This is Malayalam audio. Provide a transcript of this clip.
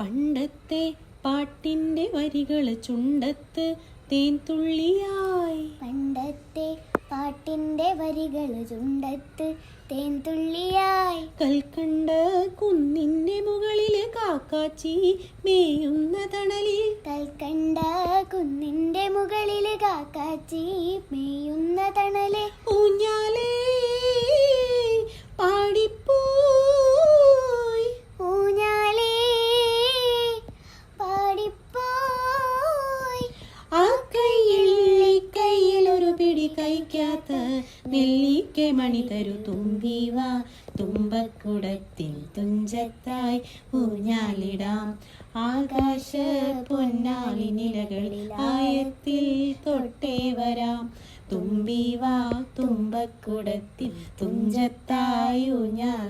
പണ്ടത്തെ പാട്ടിൻ്റെ വരികൾ ചുണ്ടത്ത് തേൻ തുള്ളിയായി. പണ്ടത്തെ പാട്ടിൻ്റെ വരികൾ ചുണ്ടത്ത് തേൻ തുള്ളിയായി. കൽക്കണ്ട കുന്നിൻ്റെ മുകളിൽ കാക്കാച്ചി മേയുന്ന തണലിൽ. കൽക്കണ്ട കുന്നിൻ്റെ മുകളിൽ കാക്കാച്ചി മേയുന്ന തണല്. ഊഞ്ഞാലേ പാടിപ്പോയി. ഊഞ്ഞാലേ പാടിപ്പോയി. ആ കയ്യിൽ ഒരു പിടി കഴിക്കാത്ത നെല്ലിക്ക മണി തരു തുമ്പിവാ. തുമ്പക്കുടത്തിൽ തുഞ്ചത്തായി ഊഞ്ഞാലിടാം. ആകാശ പൊന്നാളി നിലകളിൽ ആയത്തിൽ തൊട്ടേ വരാം. തുമ്പിവാ തുമ്പക്കുടത്തിൽ തുഞ്ചത്തായി ഊഞ്ഞാൽ.